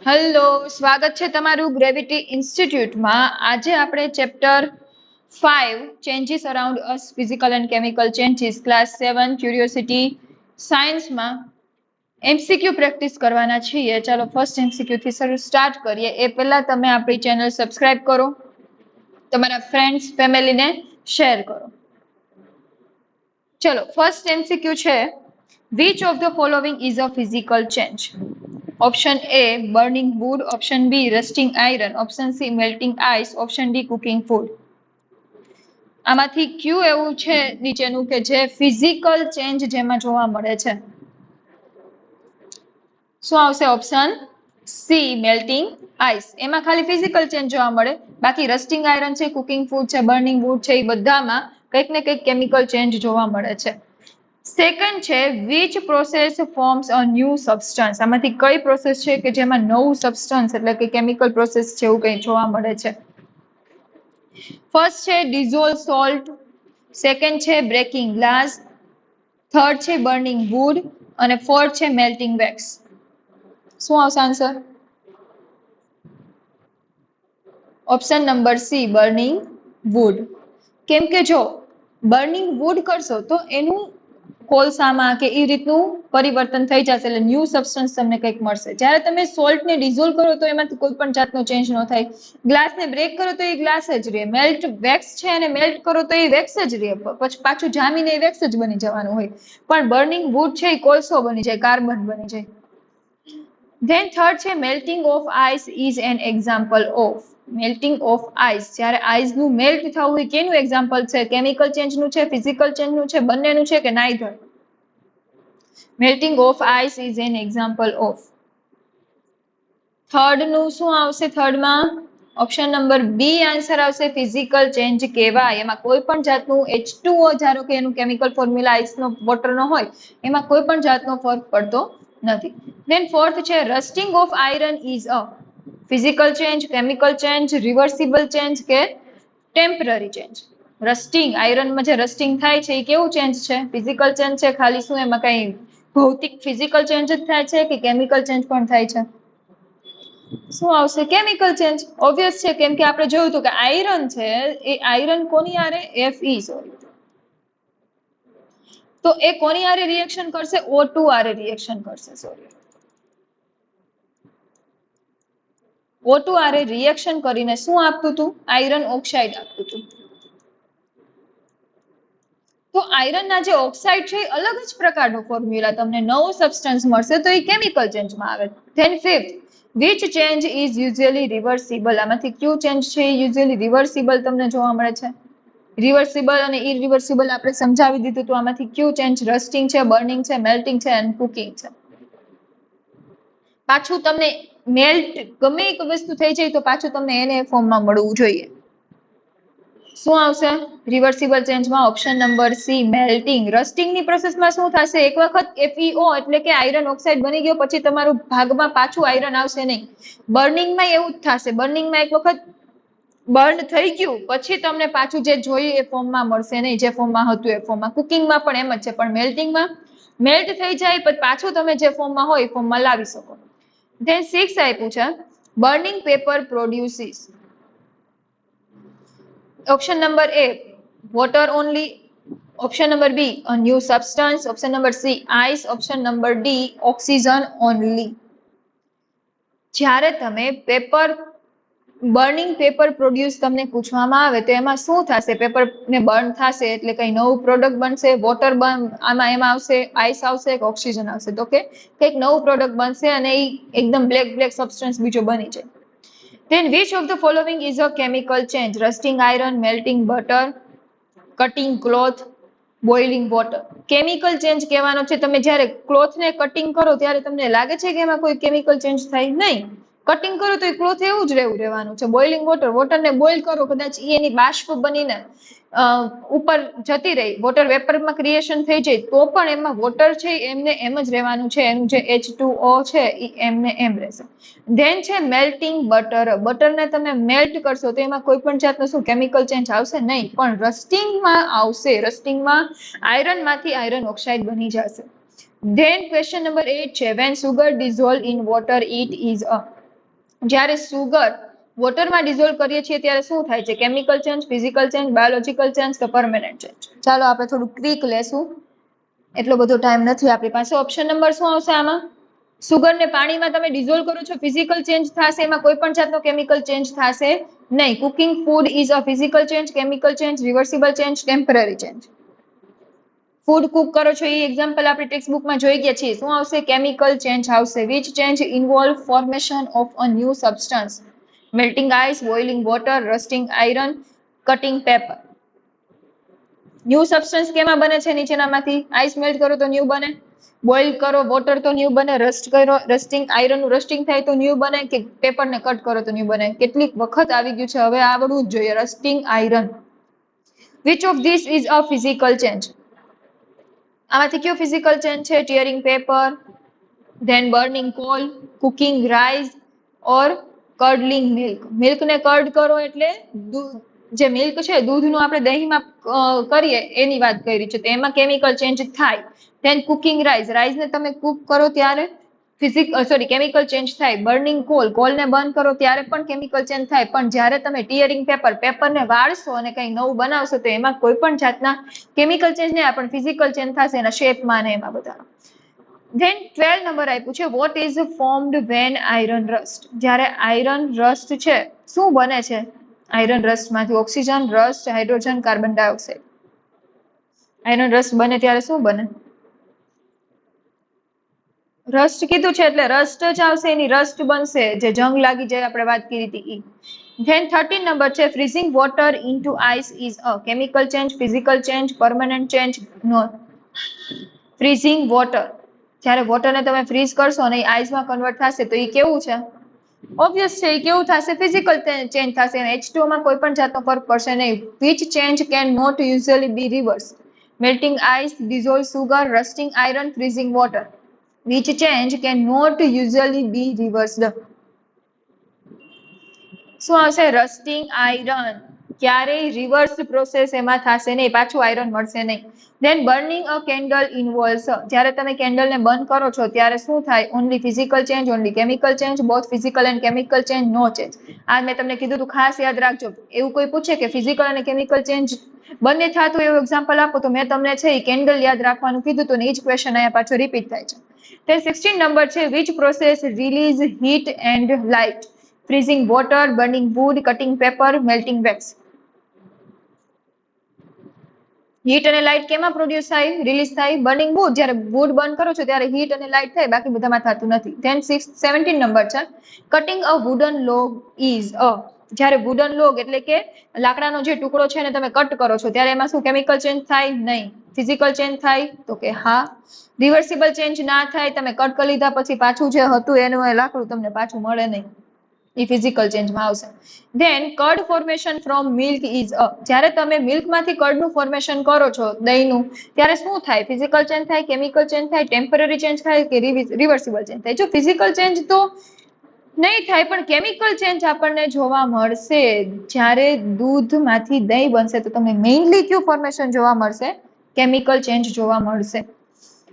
Hello, સ્વાગત છે તમારું ગ્રેવિટી ઇન્સ્ટિટ્યૂટમાં. આજે આપણે chapter 5 changes around us physical and chemical changes class 7 curiosity સાયન્સમાં એમસીક્યુ પ્રેક્ટિસ કરવાના છીએ. ચાલો ફર્સ્ટ એમસીક્યુ થી સ્ટાર્ટ કરીએ. એ પહેલા તમે આપણી ચેનલ સબસ્ક્રાઇબ કરો, તમારા ફ્રેન્ડ્સ ફેમિલીને શેર કરો. ચલો ફર્સ્ટ એમસીક્યુ છે, which of the following is a physical change? Option A, burning wood. Option B, rusting iron. Option C, melting ice. Option D, cooking food. આમાંથી ક્યુ એવું છે નીચેનું કે જે ફિઝિકલ ચેન્જ જેમાં જોવા મળે છે? શું આવશે? Option C, melting ice. એમાં ખાલી ફિઝિકલ ચેન્જ જોવા મળે, બાકી રસ્ટિંગ આયરન છે, કુકિંગ ફૂડ છે, બર્નિંગ વુડ છે, એ બધામાં કંઈક ને કંઈક કેમિકલ ચેન્જ જોવા મળે છે. સેકન્ડ છે, which process forms a new substance? આમાંથી કઈ પ્રોસેસ છે કે જેમાં નવું સબસ્ટન્સ એટલે કે કેમિકલ પ્રોસેસ છે એવું કંઈ જોવા મળે છે? ફર્સ્ટ છે dissolve salt, સેકન્ડ છે બ્રેકિંગ ગ્લાસ, થર્ડ છે બર્નિંગ વુડ અને ફોર્થ છે મેલ્ટિંગ વેક્સ. શું આવશે answer? Option number C, burning wood. કેમ કે જો બર્નિંગ વુડ કરશો તો એનું કોલસામાં કે એ રીતનું પરિવર્તન થઈ જશે, એટલે ન્યૂ સબસ્ટન્સ તમને કંઈક મળશે. જ્યારે તમે સોલ્ટને ડિઝોલ્વ કરો તો એમાંથી કોઈ પણ જાતનો ચેન્જ ન થાય. ગ્લાસને બ્રેક કરો તો એ ગ્લાસ જ રહે. મેલ્ટ વેક્સ છે અને મેલ્ટ કરો તો એ વેક્સ જ રહે, પછી પાછું જામીને એ વેક્સ જ બની જવાનું હોય. પણ બર્નિંગ વુડ છે એ કોલસો બની જાય, કાર્બન બની જાય. ધેન થર્ડ છે melting of ice is an example of. Melting of ice, જ્યારે આઈસનું મેલ્ટ થવું એ કેનું એક્ઝામ્પલ છે? કેમિકલ ચેન્જનું છે, ફિઝિકલ ચેન્જનું છે, બંનેનું છે કે neither? Melting of ice is an example of. Third નું શું આવશે? થર્ડમાં ઓપ્શન નંબર બી આન્સર આવશે, ફિઝિકલ ચેન્જ કહેવાય. એમાં કોઈ પણ જાતનું H2O, ધારો કે એનું કેમિકલ ફોર્મ્યુલા આઈસનો વોટરનો હોય, એમાં કોઈ પણ જાતનો ફરક પડતો નથી. ધેન ફોર્થ છે rusting of iron is a physical change, chemical change, reversible change કે ટેમ્પરરી ચેન્જ? રસ્ટિંગ, આયરનમાં જે રસ્ટિંગ થાય છે એ કેવું ચેન્જ છે? ફિઝિકલ ચેન્જ છે. ખાલી શું એમાં કઈ ભૌતિક ફિઝિકલ ચેન્જ જ થાય છે કે કેમિકલ ચેન્જ પણ થાય છે? શું આવશે? Chemical change. ઓબ્વિયસ છે, કેમ કે આપણે જોયું હતું કે આયરન છે એ આયરન કોની આરે? Fe, sorry. તો એ કોની આરે રિએક્શન કરશે? O2 આરે રિએક્શન કરશે, સોરી. O2 આરે રિએક્શન કરીને શું આપતું હતું? આયરન ઓક્સાઇડ આપતું હતું. તો આયરનના જે ઓક્સાઇડ છે એ અલગ જ પ્રકારનો ફોર્મ્યુલા, તમને નવો સબસ્ટન્સ મળશે તો એ કેમિકલ ચેન્જમાં આવે. Then fifth, which change is usually reversible? આમાંથી ક્યુ ચેન્જ છે એ યુઝ્યુઅલી રિવર્સિબલ તમને જોવા મળે છે? રિવર્સિબલ અને ઇરિવર્સિબલ આપણે સમજાવી દીધું તો આમાંથી ક્યુ ચેન્જ? રસ્ટિંગ છે, બર્નિંગ છે, મેલ્ટિંગ છે અને કુકિંગ છે. પાછું તમને મેલ્ટ ગમે એક વસ્તુ થઈ જાય તો પાછું તમને એને ફોર્મમાં મળવું જોઈએ. શું આવશે રિવર્સિબલ ચેન્જમાં? Option number C, melting. રસ્ટિંગની પ્રોસેસમાં શું થશે? એક વખત FeO એટલે કે આયરન ઓક્સાઇડ બની ગયો પછી તમારું ભાગમાં પાછું આયરન આવશે નહીં. બર્નિંગમાં એવું જ થશે. બર્નિંગમાં એક વખત બર્ન થઈ ગયું પછી તમને પાછું જે જોઈએ એ ફોર્મમાં મળશે નહીં, જે ફોર્મમાં હતું એ ફોર્મમાં. કુકિંગમાં પણ એમ જ છે, પણ મેલ્ટિંગમાં મેલ્ટ થઈ જાય પછી પાછું તમે જે ફોર્મમાં હોય એ ફોર્મમાં લાવી શકો. ધેન 6 આપ્યું છે, burning paper produces. Option number A, water only. Option number B, a new substance. Option number C, ice. Option number D, oxygen only. જ્યારે તમે બર્નિંગ પેપર પ્રોડ્યુસ તમને પૂછવામાં આવે તો એમાં શું થશે? પેપર ને બર્ન થશે એટલે કઈ નવું પ્રોડક્ટ બનશે? વોટર આમાં એમાં આવશે, આઈસ આવશે કે ઓક્સિજન આવશે? તો કે કંઈક નવું પ્રોડક્ટ બનશે અને એ એકદમ બ્લેક સબસ્ટન્સ બીજો બની જાય. Then which of the following is a chemical change? Rusting iron, melting butter, cutting cloth, boiling water. Chemical change કહેવાનો છે. તમે જ્યારે ક્લોથને કટિંગ કરો ત્યારે તમને લાગે છે કે એમાં કોઈ કેમિકલ ચેન્જ થાય? નહીં. કટિંગ કરો તો એ ક્લોથ એવું જ રહેવાનું છે. બોઇલિંગ વોટરને બોઇલ કરો, કદાચ એની બાષ્પ બનીને ઉપર જતી રહી, વોટર વેપરમાં ક્રિએશન થઈ જાય તો પણ એમાં વોટર છે એમને એમ જ રહેવાનું છે. એનું જે H2O છે એ એમને એમ રહેશે. ધેન છે મેલ્ટિંગ બટર. બટરને તમે મેલ્ટ કરશો તો એમાં કોઈ પણ જાતનો શું કેમિકલ ચેન્જ આવશે? નહીં, પણ રસ્ટિંગમાં આવશે. રસ્ટિંગમાં આયરનમાંથી આયરન ઓક્સાઇડ બની જશે. ધેન ક્વેશ્ચન નંબર 8 છે, when sugar dissolve in water it is a. જ્યારે સુગર વોટરમાં ડિઝોલ્વ કરીએ છીએ ત્યારે શું થાય છે? Chemical change, physical change, biological change કે પરમેનન્ટ ચેન્જ? ચાલો આપણે થોડું ક્વિક લેશું, એટલો બધો ટાઈમ નથી આપણી પાસે. ઓપ્શન નંબર શું આવશે આમાં? સુગરને પાણીમાં તમે ડિઝોલ્વ કરો છો, ફિઝિકલ ચેન્જ થશે, એમાં કોઈ પણ જાતનો કેમિકલ ચેન્જ થશે નહીં. Cooking food is a physical change, chemical change, reversible change, temporary change. Food Cook કરો છો એ એક્ઝામ્પલ આપણે ટેક્સ્ટ બુકમાં જોઈ ગયા છીએ. શું આવશે? કેમિકલ ચેન્જ આવશે. Which change involve formation of a new substance? Melting ice, boiling water, rusting iron, cutting paper. New substance કેમાં બને છે નીચેનામાંથી? આઈસ મેલ્ટ કરો તો ન્યૂ બને, બોઇલ કરો વોટર તો ન્યૂ બને, રસ્ટ કરો રસ્ટિંગ આયરન નું રસ્ટિંગ થાય તો ન્યૂ બને, કે પેપરને કટ કરો તો ન્યૂ બને? કેટલીક વખત આવી ગયું છે, હવે આવડવું જ જોઈએ. Rusting iron. Which of this is a physical change? આમાંથી કયો ફિઝિકલ ચેન્જ છે? Tearing paper, then burning coal, cooking rice or curdling milk. મિલ્કને કર્ડ કરો એટલે જે મિલ્ક છે, દૂધનું આપણે દહીંમાં કરીએ એની વાત કરી છે, તો એમાં કેમિકલ ચેન્જ થાય. ધેન કુકિંગ રાઈસ, રાઈસને તમે કુક કરો ત્યારે કેમિકલ ચેન્જ થાય. બર્નિંગ કોલ, કોલને બર્ન કરો ત્યારે પણ કેમિકલ ચેન્જ થાય. પણ જ્યારે તમે ટીયરિંગ પેપર, પેપરને વાળશો અને કંઈ નવું બનાવશો તો એમાં કોઈ પણ જાતના કેમિકલ ચેન્જ નહીં, પણ ફિઝિકલ ચેન્જ થશે એના શેપમાં ને એમાં બધા. ધેન 12 નંબર આપ્યું છે, what is formed when iron rust? જ્યારે આયરન રસ્ટ છે, શું બને છે? આયરન રસ્ટમાંથી oxygen, rust, hydrogen, carbon dioxide. Iron rust બને ત્યારે શું બને? રસ્ટ કીધું છે એટલે રસ્ટ જ આવશે, એની રસ્ટ બનશે, જે જંગ લાગી જાય આપણે વાત કરી હતી ઈ. ધેન 13 નંબર છે, freezing water into ice is a chemical change, physical change, permanent change? No. Freezing water, જ્યારે વોટરને તમે ફ્રીઝ કરશો અને આઈસમાં કન્વર્ટ થશે તો એ કેવું છે? ઓબ્વિયસ છે, એ કેવું થશે? ફિઝિકલ ચેન્જ થશે. H2O માં કોઈ પણ જાતનો ફરક પડશે નહીં. Which change can not usually be reverse? Melting ice, dissolve sugar, rusting iron, freezing water. Which change can not usually be reversed? શું આવશે? Rusting iron. ક્યારેય રિવર્સ પ્રોસેસ એમાં થશે નહીં, પાછું આયરન મળશે નહીં. Then burning a candle involves, જ્યારે તમે કેન્ડલને બંધ કરો છો ત્યારે શું થાય? Only physical change, only chemical change, both physical and chemical change, no change. આ મેં તમને કીધું તું, ખાસ યાદ રાખજો. એવું કોઈ પૂછે કે ફિઝિકલ અને કેમિકલ ચેન્જ બંને થતું એવું એક્ઝામ્પલ આપો તો મેં તમને છે એ કેન્ડલ યાદ રાખવાનું કીધું હતું ને એ જ ક્વેશ્ચન અહીંયા પાછો રિપીટ થાય છે. Then 16 નંબર છે, which process release heat and light? Freezing water, burning wood, cutting paper, melting wax. Heat અને લાઇટ કેમાં પ્રોડ્યુસ થાય, રિલીઝ થાય? બર્નિંગ વુડ, જ્યારે વુડ બર્ન કરો છો ત્યારે હીટ અને લાઇટ થાય, બાકી બધામાં થતું નથી. ધેન 17 નંબર છે, cutting a wooden log is a, જ્યારે વુડન લોગ એટલે કે લાકડાનો જે ટુકડો છે એને તમે કટ કરો છો ત્યારે એમાં શું કેમિકલ ચેન્જ થાય? નહીં. ફિઝિકલ ચેન્જ થાય? તો કે હા. રિવર્સિબલ ચેન્જ ના થાય, તમે કટ કરી લીધા પછી પાછું જે હતું એનું લાકડું તમને પાછું મળે નહીં, એ ફિઝિકલ ચેન્જમાં આવશે. Then curd formation from milk is a, જ્યારે તમે મિલ્કમાંથી કર્ડનું ફોર્મેશન કરો છો દહીંનું, ત્યારે શું થાય? ફિઝિકલ ચેન્જ થાય, કેમિકલ ચેન્જ થાય, ટેમ્પરરી ચેન્જ થાય કે રિવર્સિબલ ચેન્જ થાય? જો ફિઝિકલ ચેન્જ તો નહીં થાય, પણ કેમિકલ ચેન્જ આપણને જોવા મળશે. જ્યારે દૂધમાંથી દહીં બનશે તો તમને મેઇનલી કયું ફોર્મેશન જોવા મળશે? કેમિકલ ચેન્જ જોવા મળશે.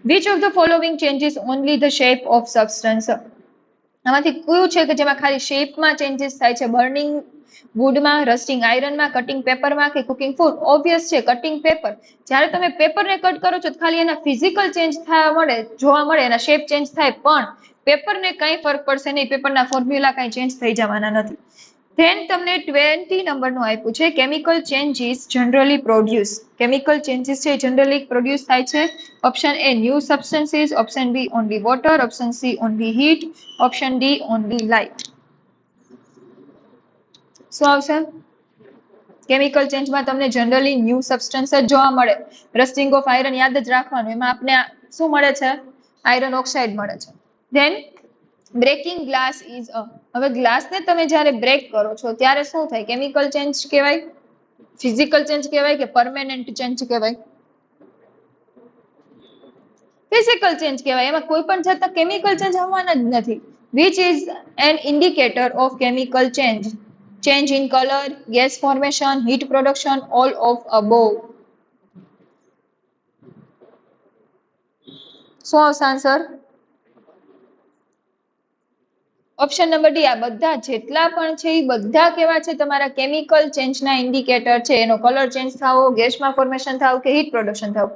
Which of the following changes only the shape of substance? આમાંથી કયું છે કે જેમાં ખાલી શેપમાં ચેન્જીસ થાય છે? બર્નિંગ વુડમાં, રસ્ટિંગ આયરનમાં, કટિંગ પેપરમાં કે કુકિંગ ફૂડ? ઓબ્વિયસ છે કટિંગ પેપર. જ્યારે તમે પેપરને કટ કરો છો ખાલી એના ફિઝિકલ ચેન્જ જોવા મળે, એના શેપ ચેન્જ થાય, પણ પેપરને કઈ ફરક પડશે નહીં, પેપરના ફોર્મ્યુલા કઈ ચેન્જ થઈ જવાના નથી. ધેન તમને 20 નંબરનું આપ્યું છે, chemical changes generally produce. Chemical changes છે જનરલી પ્રોડ્યુસ થાય છે. Option A new substances, option B only water, option C only heat, option D only light. શું આવશે? કેમિકલ ચેન્જમાં તમને જનરલી ન્યૂ સબસ્ટન્સ જ જોવા મળે. રસ્ટિંગ ઓફ આયરન યાદ જ રાખવાનું, એમાં આપણે શું મળે છે? આયરન ઓક્સાઇડ મળે છે. Then breaking glass is a, હવે ગ્લાસને તમે જ્યારે બ્રેક કરો છો ત્યારે શું થાય? કેમિકલ ચેન્જ કહેવાય, ફિઝિકલ ચેન્જ કહેવાય કે પરમેનન્ટ ચેન્જ કહેવાય? ફિઝિકલ ચેન્જ કહેવાય, એમાં કોઈ પણ જાતના કેમિકલ ચેન્જ આવવાના જ નથી. Which is an indicator of chemical change? Change in colour, gas formation, heat production, all of above? શું આવશે આન્સર? ઓપ્શન નંબર ડી, આ બધા જેટલા પણ છે એ બધા કેવા છે તમારા કેમિકલ ચેન્જના ઇન્ડિકેટર છે. એનો કલર ચેન્જ થાવો, ગેસમાં ફોર્મેશન થાવ કે હીટ પ્રોડક્શન થાવ,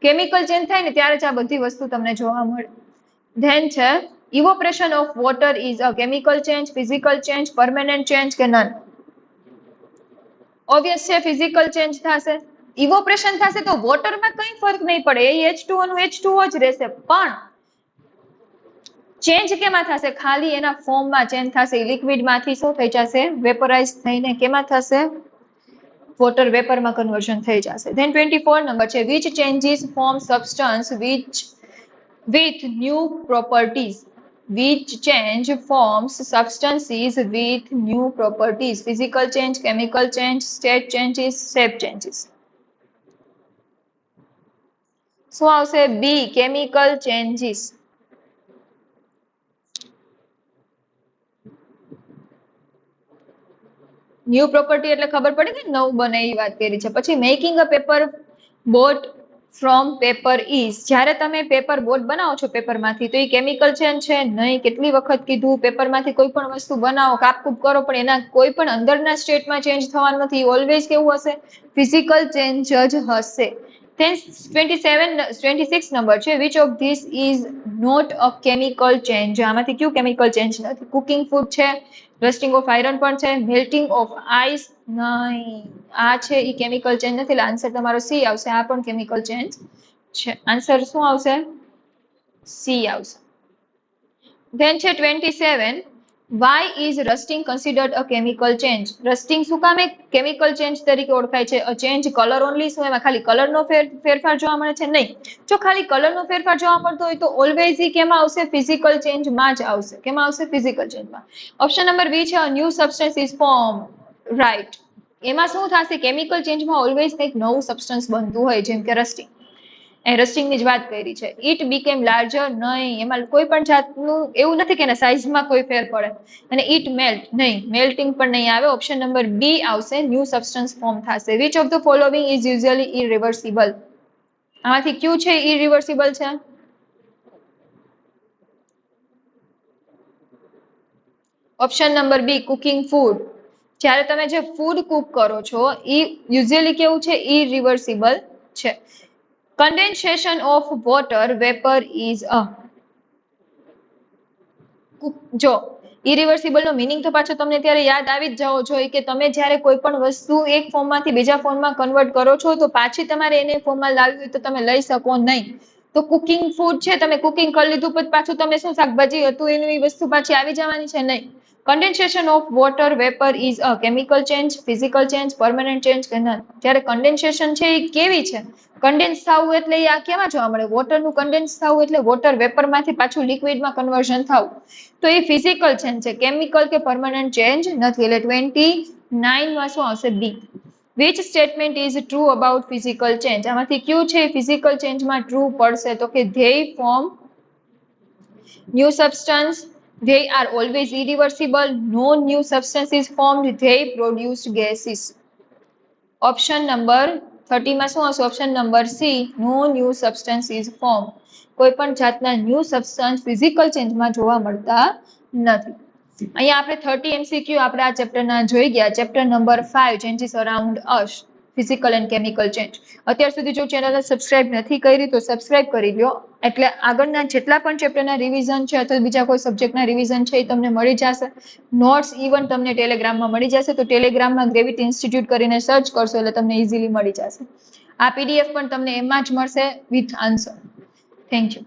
કેમિકલ ચેન્જ થાય ને ત્યારે જ આ બધી વસ્તુ તમને જોવા મળે. ધેન છે evaporation of water is a chemical change, physical change, permanent change કે નન? ઓબ્વિયસ છે ફિઝિકલ ચેન્જ થશે. ઇવોપરેશન થશે તો વોટરમાં કઈ ફરક નહીં પડે, એ H2O નું H2O જ રહેશે, પણ ચેન્જ કેમાં થશે? ખાલી એના ફોર્મમાં ચેન્જ થશે. લિક્વિડમાંથી શું થઈ જશે? વેપરાઇઝ થઈને કેમાં થશે? વોટર વેપરમાં કન્વર્ઝન થઈ જશે. ધેન 24 નંબર છે which changes form substance with new properties? Which change forms substances with new properties? Physical change, chemical change, state changes, shape changes. શું આવશે? બી, chemical changes. ન્યુ પ્રોપર્ટી એટલે ખબર પડે ને નવું બને એ વાત કરી છે. પછી making a paper boat from paper is, જ્યારે તમે પેપર બોટ બનાવો છો પેપરમાંથી તો એ કેમિકલ ચેન્જ છે? નહીં. કેટલી વખત કીધું, પેપરમાંથી કોઈ પણ વસ્તુ બનાવો, કાપકૂપ કરો, પણ એના કોઈ પણ અંદરના સ્ટેટમાં ચેન્જ થવાનું નથી. ઓલવેઝ કેવું હશે? ફિઝિકલ ચેન્જ જ હશે. Then 26 નંબર છે which of this is not a chemical change? આમાંથી કયું કેમિકલ ચેન્જ નથી? કુકિંગ ફૂડ છે, રસ્ટિંગ ઓફ આયરન પણ છે, મેલ્ટિંગ ઓફ આઈસ નહીં. આ છે એ કેમિકલ ચેન્જ નથી, એટલે આન્સર તમારો સી આવશે. આ પણ કેમિકલ ચેન્જ છે. આન્સર શું આવશે? સી આવશે. ધેન છે 27 why is rusting considered a chemical change? Rusting શું કામ એક કેમિકલ ચેન્જ તરીકે ઓળખાય છે? અ ચેન્જ કલર ઓનલી, શું એમાં ખાલી કલરનો ફેરફાર જોવા મળે છે? નહીં. જો ખાલી કલરનો ફેરફાર જોવા મળતો હોય તો ઓલવેઝ કેમાં આવશે? ફિઝિકલ ચેન્જમાં જ આવશે. કેમાં આવશે? ફિઝિકલ ચેન્જમાં. ઓપ્શન નંબર બી છે new substance is form. Right. એમાં શું થશે? કેમિકલ ચેન્જમાં ઓલવેઝ કંઈક નવું સબસ્ટન્સ બનતું હોય, જેમ કે રસ્ટિંગ. રસ્ટિંગની જ વાત કરી છે. ઇટ બીકેમ લાર્જર, નહીં. એમાં કોઈ પણ જાતનું એવું નથી કે એના સાઇઝમાં કોઈ ફેર પડે. અને ઇટ મેલ્ટ, નહીં. મેલ્ટિંગ પણ નહીં આવે. ઓપ્શન નંબર બી આવશે, ન્યૂ સબસ્ટન્સ ફોર્મ થશે. Which of the following is usually irreversible? આમાંથી કયું છે ઇરિવર્સિબલ છે? Option number B, cooking food. જ્યારે તમે જે ફૂડ કુક કરો છો એ યુઝ્યુઅલી કેવું છે? ઇરિવર્સિબલ છે. Condensation of water vapour is a, જો ઇરિવર્સિબલ નો મિનિંગ તો પાછો તમને ત્યારે યાદ આવી જ જવો જોઈએ કે તમે જ્યારે કોઈ પણ વસ્તુ એક ફોર્મમાંથી બીજા ફોર્મમાં કન્વર્ટ કરો છો તો પાછી તમારે એને ફોર્મમાં લાવવી હોય તો તમે લઈ શકો નહીં. તો કુકિંગ ફૂડ છે, તમે કુકિંગ કરી લીધું પછી પાછું તમે શું શાકભાજી હતું એનું એ વસ્તુ પાછી આવી જવાની છે? નહીં. Condensation of water vapour is a chemical change, physical change, permanent change કે નન? જ્યારે કન્ડેન્સેશન છે એ કેવી છે? કન્ડેન્સ થવું એટલે આ કેમાં જોવા મળે? વોટરનું કન્ડેન્સ થવું એટલે વોટર વેપરમાંથી પાછું લિક્વિડમાં કન્વર્ઝન થવું. તો એ ફિઝિકલ ચેન્જ છે, કેમિકલ કે પરમનન્ટ ચેન્જ નથી. એટલે 29 માં શું આવશે? B. Which statement is true about physical change? આમાંથી કયું છે ફિઝિકલ ચેન્જમાં ટ્રુ પડશે? તો કે they form new substance, they are always irreversible, no new substance is formed, they produce gases. Option number 30 માં શું આવશે? Option number C, no new substance is form. કોઈ પણ જાતના ન્યૂ સબસ્ટન્સ ફિઝિકલ ચેન્જમાં જોવા મળતા નથી. અહીંયા આપણે 30 MCQ આપણે આ ચેપ્ટરના જોઈ ગયા. Chapter number 5 changes around us, physical and chemical change. અત્યાર સુધી જો ચેનલને સબસ્ક્રાઇબ નથી કરી તો સબસ્ક્રાઇબ કરી લો, એટલે આગળના જેટલા પણ ચેપ્ટરના રિવિઝન છે અથવા બીજા કોઈ સબ્જેક્ટના રિવિઝન છે એ તમને મળી જશે. નોટ્સ ઇવન તમને ટેલિગ્રામમાં મળી જશે. તો ટેલિગ્રામમાં ગ્રેવિટી ઇન્સ્ટિટ્યૂટ કરીને સર્ચ કરશો એટલે તમને ઇઝીલી મળી જશે. આ PDF પણ તમને એમાં જ મળશે વિથ આન્સર. Thank you.